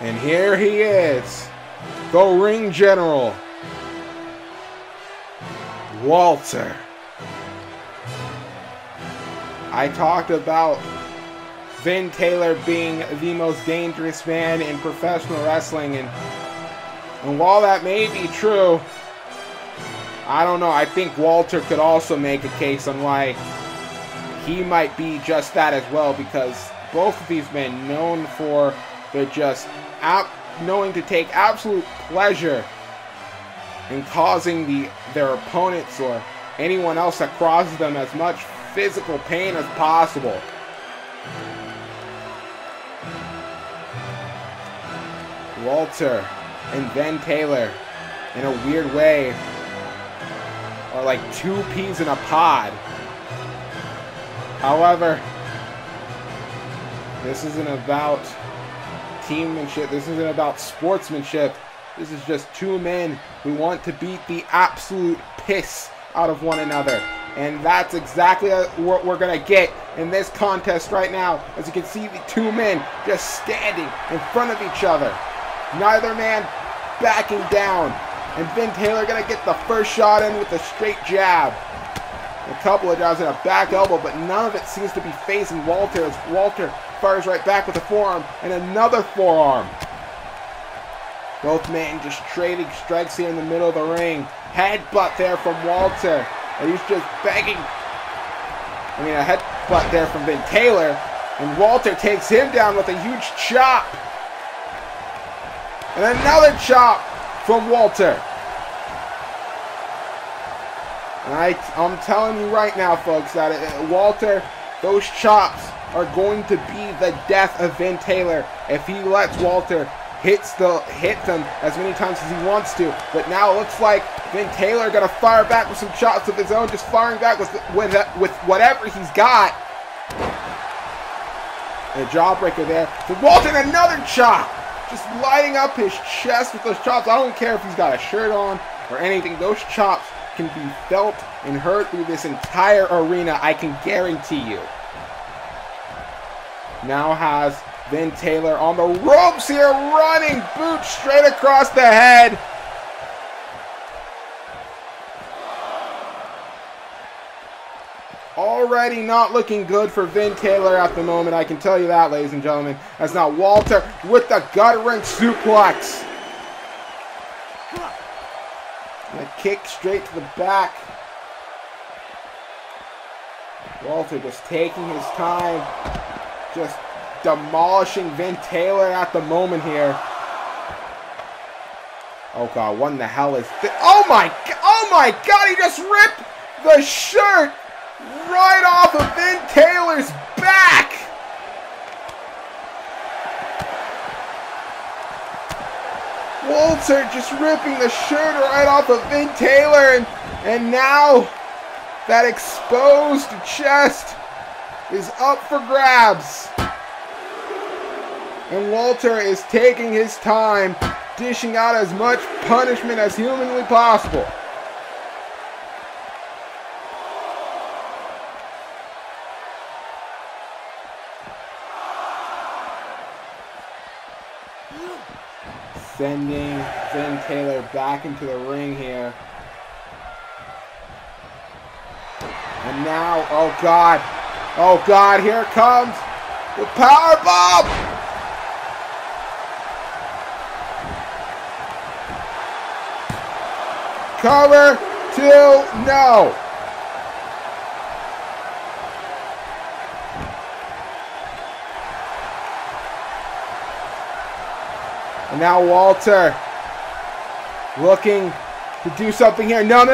And here he is, the ring general, Walter. I talked about Vin Taylor being the most dangerous man in professional wrestling, and while that may be true, I don't know, I think Walter could also make a case on why he might be just that as well, because both of these men known for their just knowing to take absolute pleasure in causing their opponents or anyone else that crosses them as much physical pain as possible. Walter and Vin Taylor, in a weird way, are like two peas in a pod. However, this isn't about teammanship, this isn't about sportsmanship. This is just two men who want to beat the absolute piss out of one another. And that's exactly what we're going to get in this contest right now. As you can see, the two men just standing in front of each other. Neither man backing down. And Vin Taylor going to get the first shot in with a straight jab. A couple of jabs and a back elbow, but none of it seems to be facing Walter, as Walter fires right back with a forearm and another forearm. Both men just trading strikes here in the middle of the ring. Headbutt there from Walter. And he's just begging. A headbutt there from Vin Taylor. And Walter takes him down with a huge chop. And another chop from Walter. And I'm telling you right now, folks, that Walter, those chops are going to be the death of Vin Taylor if he lets Walter hit them as many times as he wants to. But now it looks like Vin Taylor gonna fire back with some chops of his own, just firing back with whatever he's got. And a jawbreaker there for Walter, and another chop, just lighting up his chest with those chops. I don't care if he's got a shirt on or anything; those chops can be felt and heard through this entire arena. I can guarantee you. Now has Vin Taylor on the ropes here, running boot straight across the head. Already not looking good for Vin Taylor at the moment, I can tell you that, ladies and gentlemen. As now Walter with the gut-wrench suplex. And a kick straight to the back. Walter just taking his time, just demolishing Vin Taylor at the moment here. Oh God, what in the hell is this? Oh my God, he just ripped the shirt right off of Vin Taylor's back. Walter just ripping the shirt right off of Vin Taylor, and now that exposed chest is up for grabs. And Walter is taking his time, dishing out as much punishment as humanly possible. Sending Vin Taylor back into the ring here. And now, oh God, here comes the power bomb. Cover 2, no. And now Walter looking to do something here. No.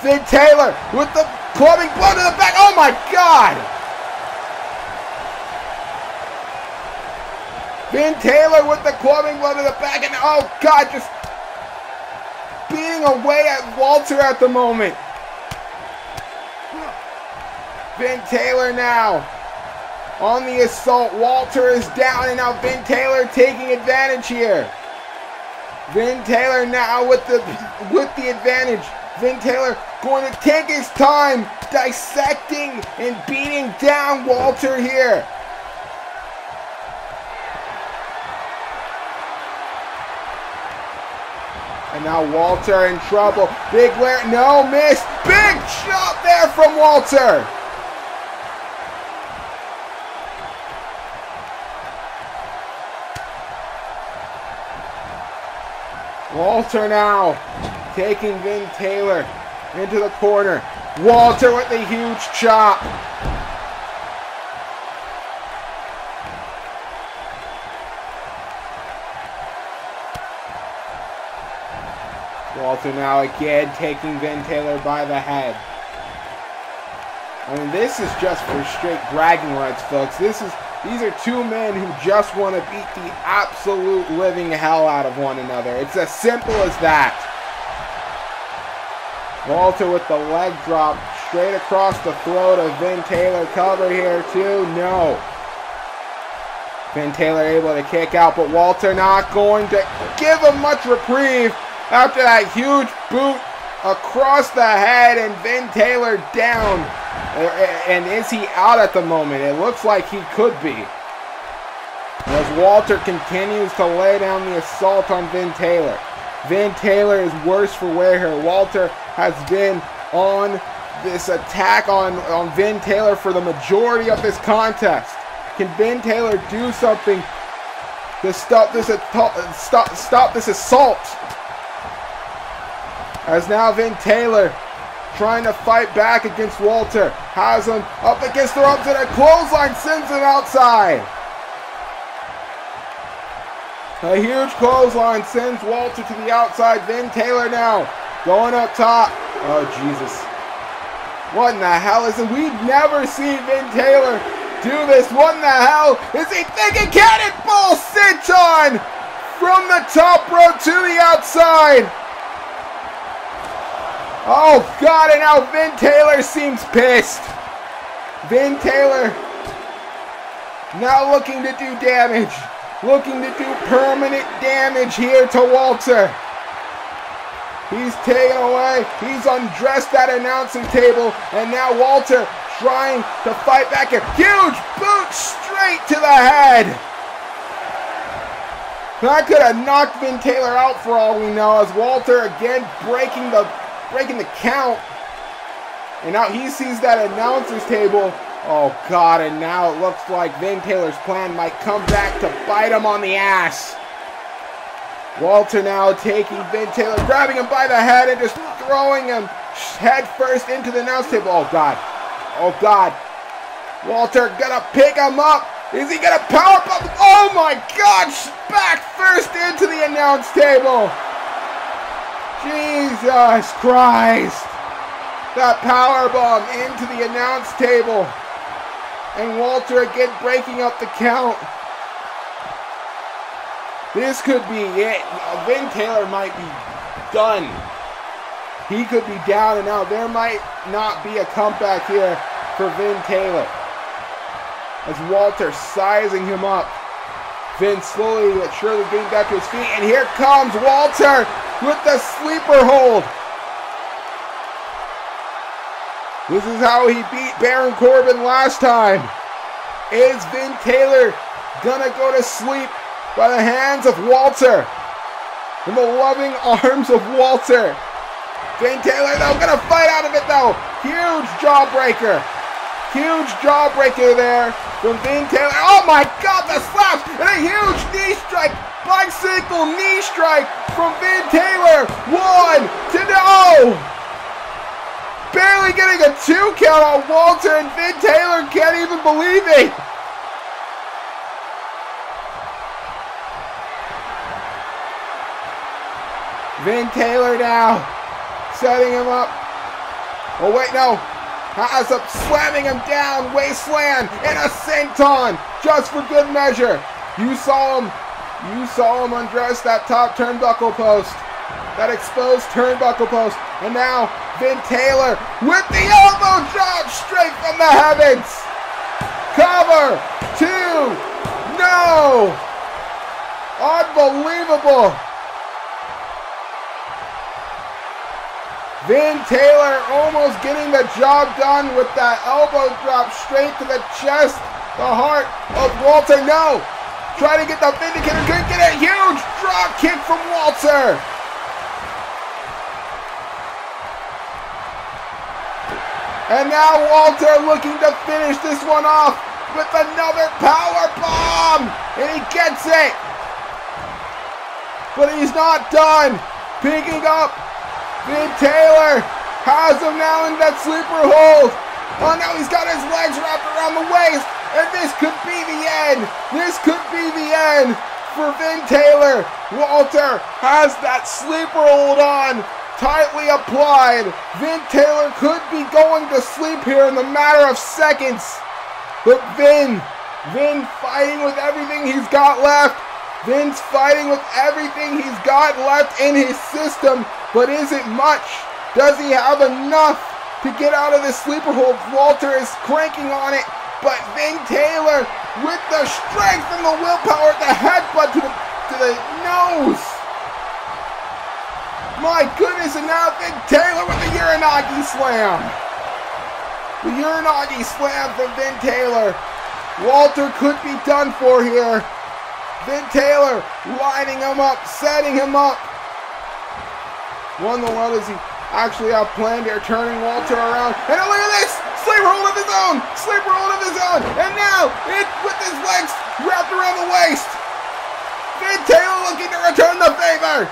Vin Taylor with the clubbing blow to the back. Oh my God. Vin Taylor with the clubbing blow to the back. And oh God, just beating away at Walter at the moment. Vin Taylor now on the assault. Walter is down, and now Vin Taylor taking advantage here. Vin Taylor now with the advantage. Vin Taylor going to take his time dissecting and beating down Walter here. And now Walter in trouble. Big glare, no, miss. Big shot there from Walter. Walter now taking Vin Taylor into the corner. Walter with the huge chop. Walter now again taking Vin Taylor by the head. I mean, this is just for straight bragging rights, folks. These are two men who just want to beat the absolute living hell out of one another. It's as simple as that. Walter with the leg drop straight across the throat of Vin Taylor. Cover here too. No. Vin Taylor able to kick out, but Walter not going to give him much reprieve after that huge boot across the head, and Vin Taylor down. And is he out at the moment? It looks like he could be, as Walter continues to lay down the assault on Vin Taylor. Vin Taylor is worse for wear here. Walter has been on this attack on Vin Taylor for the majority of this contest. Can Vin Taylor do something to stop this assault? As now Vin Taylor trying to fight back against Walter. Has him up against the ropes, and a clothesline sends him outside. A huge clothesline sends Walter to the outside. Vin Taylor now going up top. Oh, Jesus. What in the hell is it? We've never seen Vin Taylor do this. What in the hell is he thinking? Cannonball senton from the top rope to the outside. Oh God, and now Vin Taylor seems pissed. Vin Taylor now looking to do damage. Looking to do permanent damage here to Walter. He's taken away. He's undressed that announcer table. And now Walter trying to fight back here. Huge boot straight to the head. That could have knocked Vin Taylor out for all we know, as Walter again breaking the count. And now he sees that announcer's table. Oh God, and now it looks like Vin Taylor's plan might come back to bite him on the ass. Walter now taking Vin Taylor, grabbing him by the head and just throwing him head first into the announce table. Oh God. Oh God. Walter gonna pick him up. Is he gonna power bomb? Oh my gosh! Back first into the announce table. Jesus Christ! That power bomb into the announce table. And Walter again breaking up the count. This could be it. Vin Taylor might be done. He could be down and out. There might not be a comeback here for Vin Taylor. As Walter sizing him up. Vin slowly but surely getting back to his feet. And here comes Walter with the sleeper hold. This is how he beat Baron Corbin last time. Is Vin Taylor gonna go to sleep by the hands of Walter? In the loving arms of Walter. Vin Taylor though gonna fight out of it though. Huge jawbreaker. Huge jawbreaker there from Vin Taylor. Oh my God, the slaps and a huge knee strike. Bicycle knee strike from Vin Taylor. 1 to 0. Barely getting a 2 count on Walter, and Vin Taylor can't even believe it. Vin Taylor now setting him up. Oh wait, no. Has up, slamming him down. Wasteland and a senton just for good measure. You saw him undress that top turnbuckle post. That exposed turnbuckle post. And now Vin Taylor with the elbow drop straight from the heavens. Cover 2. No. Unbelievable. Vin Taylor almost getting the job done with that elbow drop straight to the chest, the heart of Walter. No. Try to get the Vindicator. Couldn't get a huge drop kick from Walter. And now Walter looking to finish this one off with another power bomb. And he gets it. But he's not done. Picking up. Vin Taylor has him now in that sleeper hold. Oh no, he's got his legs wrapped around the waist. And this could be the end. This could be the end for Vin Taylor. Walter has that sleeper hold on. Tightly applied. Vin Taylor could be going to sleep here in the matter of seconds. But Vin fighting with everything he's got left. Vin's fighting with everything he's got left in his system. But is it much? Does he have enough to get out of this sleeper hold? Walter is cranking on it. But Vin Taylor with the strength and the willpower, the headbutt to the nose. My goodness, and now Vin Taylor with the Uranagi Slam. The Uranagi Slam from Vin Taylor. Walter could be done for here. Vin Taylor lining him up, setting him up. What in the world does he actually have planned here? Turning Walter around. And look at this! Sleeper hold of his own! Sleeper hold of his own! And now, with his legs wrapped around the waist. Vin Taylor looking to return the favor.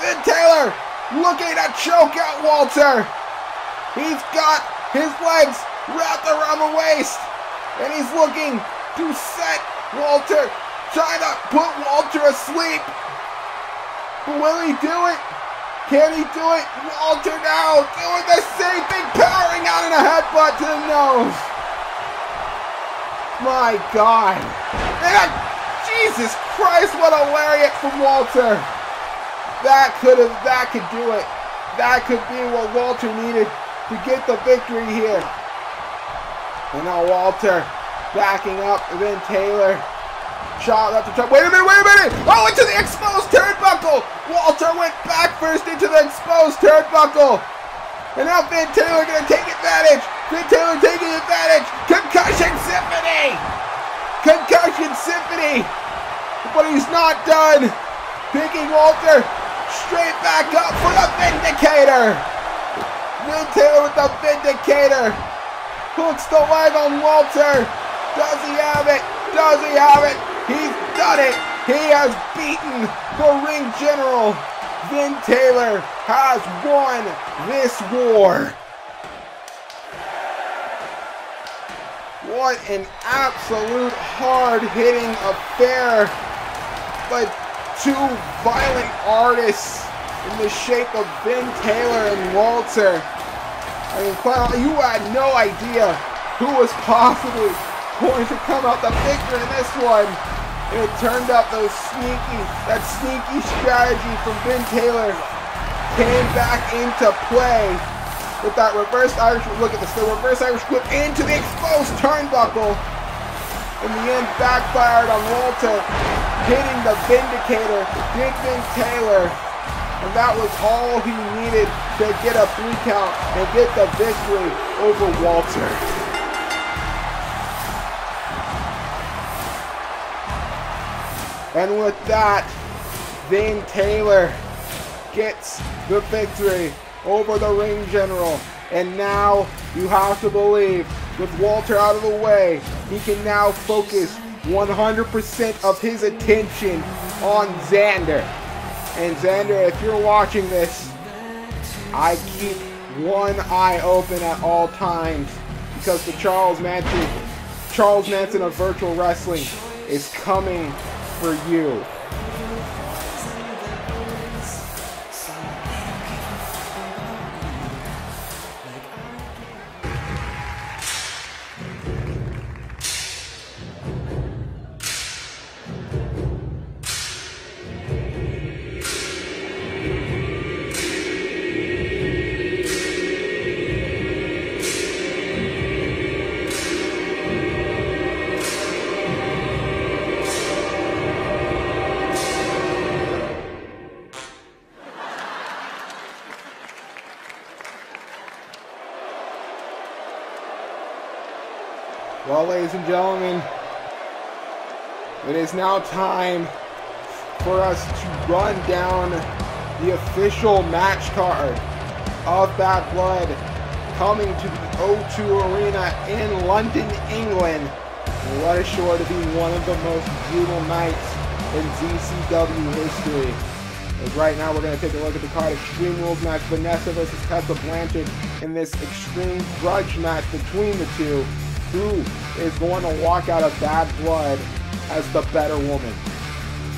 Vin Taylor looking to choke out Walter. He's got his legs wrapped around the waist. And he's looking to set Walter, trying to put Walter asleep. But will he do it? Can he do it? Walter now doing the same thing, powering out in a headbutt to the nose. My God. And Jesus Christ, what a lariat from Walter. That could do it. That could be what Walter needed to get the victory here. And now Walter backing up, Vin Taylor. Shot left to try. Wait a minute! Oh, into the exposed turnbuckle! Walter went back first into the exposed turnbuckle. And now Vin Taylor gonna take advantage. Vin Taylor taking advantage. Concussion Symphony! Concussion Symphony! But he's not done. Picking Walter straight back up for the Vindicator. Vin Taylor with the Vindicator. Hooks the leg on Walter. Does he have it? Does he have it? He's done it. He has beaten the ring general. Vin Taylor has won this war. what an absolute hard-hitting affair. But two violent artists in the shape of Ben Taylor and Walter. I mean, you had no idea who was possibly going to come out the victor in this one. It turned out that sneaky strategy from Ben Taylor came back into play with that reverse Irish, look at this, the reverse Irish whip into the exposed turnbuckle. In the end, backfired on Walter, hitting the Vindicator, Big Ben Taylor. And that was all he needed to get a 3 count and get the victory over Walter. And with that, Ben Taylor gets the victory over the ring general. And now you have to believe, with Walter out of the way, he can now focus 100% of his attention on Xander. And Xander, if you're watching this, I keep one eye open at all times, because the Charles Manson of virtual wrestling is coming for you. Well, ladies and gentlemen, it is now time for us to run down the official match card of Bad Blood coming to the O2 Arena in London, England. And what is sure to be one of the most brutal nights in ZCW history. As right now we're going to take a look at the card. Extreme Rules match, Vanessa versus Tessa Blanchard in this Extreme Grudge match between the two. Who is going to walk out of Bad Blood as the better woman?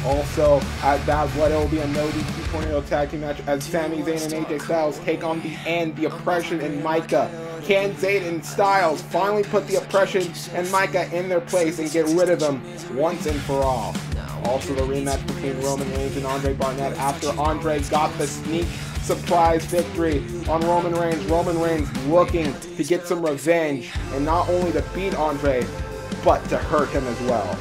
Also, at Bad Blood, it will be a no DQ tornado tag team match as Sami Zayn and AJ Styles take on The End, The Oppression, and Micah. Can Zayn and Styles finally put The Oppression and Micah in their place and get rid of them once and for all? Also, the rematch between Roman Reigns and Andre Barnett after Andre got the sneak surprise victory on Roman Reigns. Roman Reigns looking to get some revenge and not only to beat Andre, but to hurt him as well.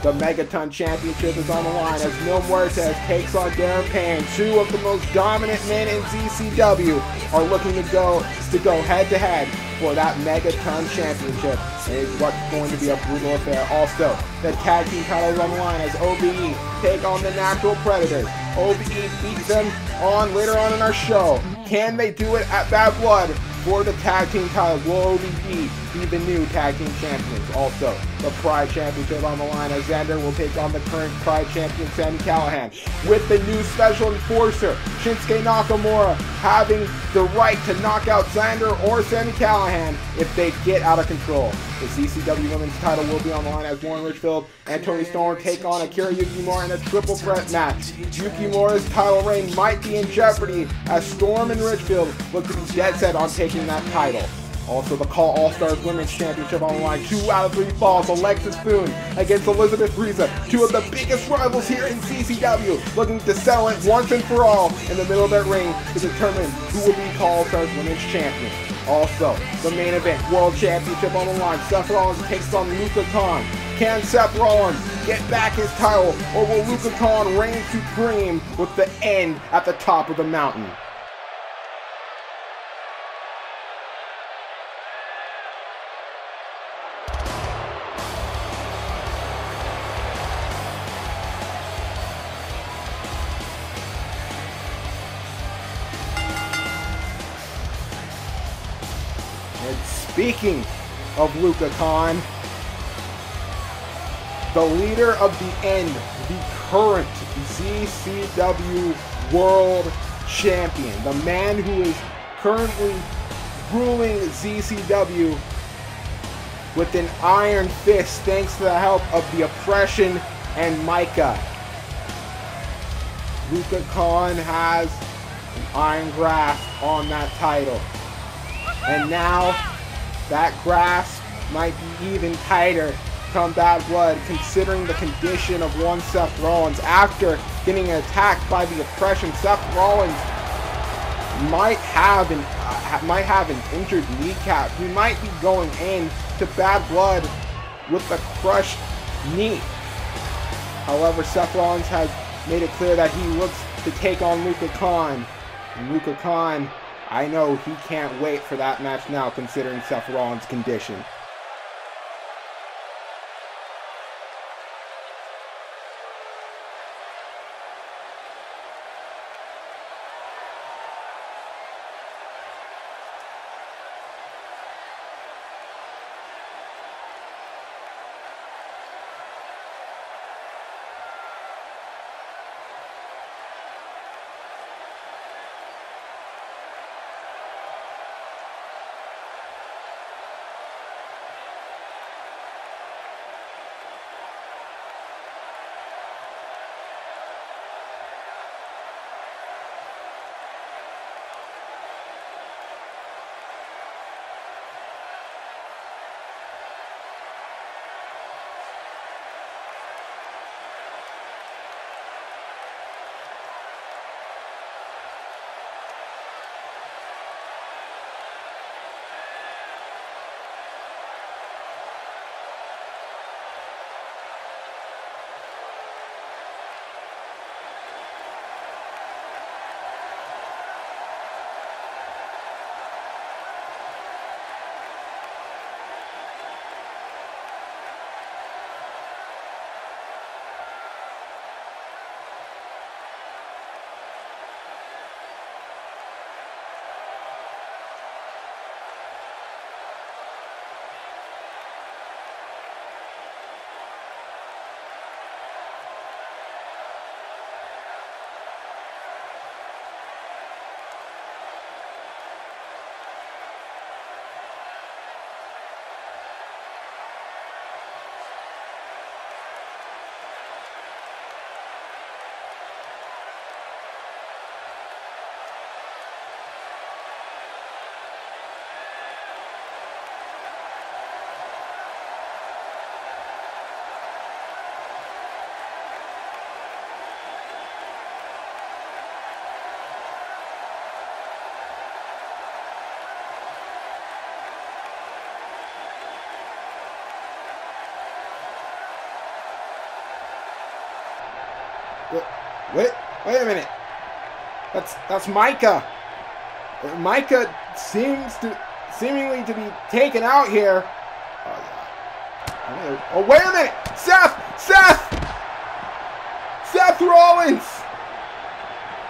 The Megaton Championship is on the line as Mil Muertes takes on Darren Payne. Two of the most dominant men in ZCW are looking to go head-to-head for that Megaton Championship. It's what's going to be a brutal affair. Also, the tag team titles on the line as OVE take on the Natural Predators. OVE beat them later on in our show. Can they do it at Bad Blood for the tag team titles? Will OVE be the new tag team champions? Also, the Pride Championship on the line as Xander will take on the current Pride champion Sami Callihan, with the new special enforcer Shinsuke Nakamura having the right to knock out Xander or Sami Callihan if they get out of control. The ZCW Women's title will be on the line as Warren Richfield and Toni Storm take on Akira Yukimura in a triple threat match. Yukimura's title reign might be in jeopardy as Storm and Richfield look to be dead set on taking that title. Also, the Call All-Stars Women's Championship on the line. 2 out of 3 falls. Alexis Boone against Elizabeth Riza. Two of the biggest rivals here in ZCW looking to settle it once and for all in the middle of that ring to determine who will be Call All-Stars Women's Champion. Also, the main event World Championship on the line. Seth Rollins takes on Luka Khan. Can Seth Rollins get back his title, or will Luka Khan reign supreme with the End at the top of the mountain? Speaking of Luka Khan, the leader of the End, the current ZCW World Champion, the man who is currently ruling ZCW, with an iron fist thanks to the help of the Oppression and Micah. Luka Khan has an iron grasp on that title. And now that grasp might be even tighter come Bad Blood, considering the condition of one Seth Rollins. After getting attacked by the Oppression, Seth Rollins might have an injured kneecap. He might be going in to Bad Blood with a crushed knee. However, Seth Rollins has made it clear that he looks to take on Luka Khan. And Luka Khan, I know he can't wait for that match now, considering Seth Rollins' condition. Wait a minute. That's Micah. Micah seemingly to be taken out here. Oh, wait a minute. Seth Rollins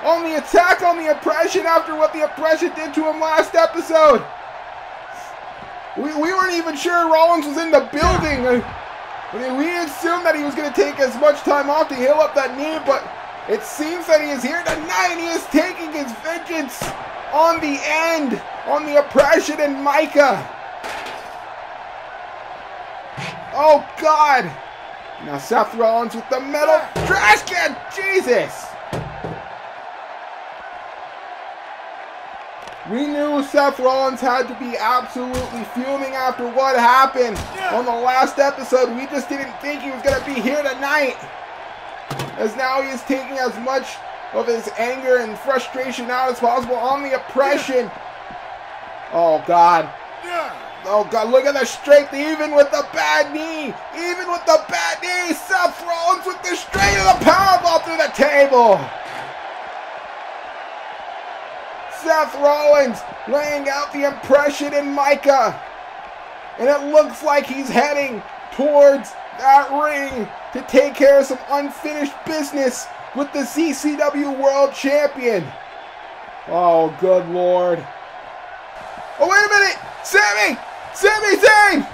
on the attack on the Oppression after what the Oppression did to him last episode. We weren't even sure Rollins was in the building. We assumed that he was going to take as much time off to heal up that knee, but it seems that he is here tonight and he is taking his vengeance on the end, on the Oppression and Micah. Oh, God. Now Seth Rollins with the metal trash can. Jesus. We knew Seth Rollins had to be absolutely fuming after what happened on the last episode. We just didn't think he was going to be here tonight. As now he is taking as much of his anger and frustration out as possible on the Oppression. Oh, God. Oh, God, look at the strength, even with the bad knee. Even with the bad knee, Seth Rollins with the straight of the powerbomb through the table. Seth Rollins laying out the Oppression in Micah. And it looks like he's heading towards that ring to take care of some unfinished business with the ZCW World Champion. Oh, good Lord. Oh, wait a minute. Sami Zayn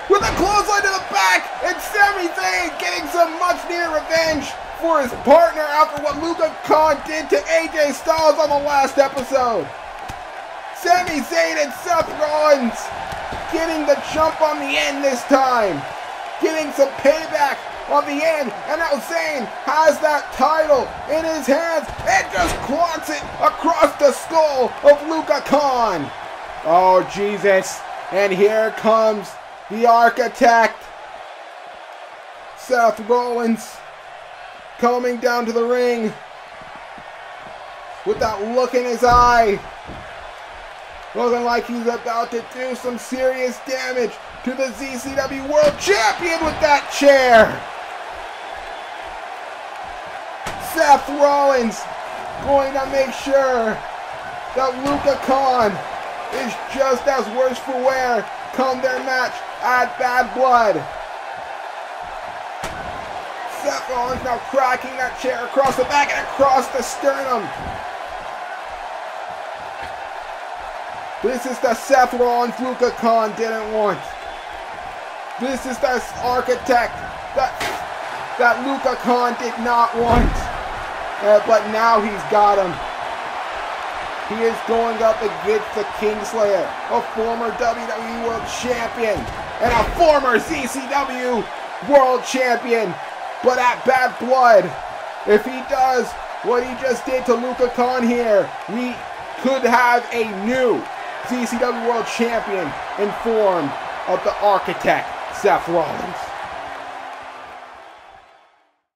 with a clothesline to the back. And Sami Zayn getting some much needed revenge for his partner after what Luka Khan did to AJ Styles on the last episode. Sami Zayn and Seth Rollins getting the jump on the end this time. Getting some payback on the end. And now Zayn has that title in his hands and just clocks it across the skull of Luca Khan. Oh, Jesus. And here comes the Architect. Seth Rollins coming down to the ring with that look in his eye. Looking like he's about to do some serious damage to the ZCW World Champion with that chair. Seth Rollins going to make sure that Luca Khan is just as worse for wear come their match at Bad Blood. Seth Rollins now cracking that chair across the back and across the sternum. This is the Seth Rollins Luca Khan didn't want. This is the Architect that Luca Khan did not want. But now he's got him. He is going up against the Kingslayer, a former WWE World Champion and a former ZCW World Champion. But at Bad Blood, if he does what he just did to Luca Khan here, we could have a new ZCW World Champion in form of the Architect, Seth Rollins.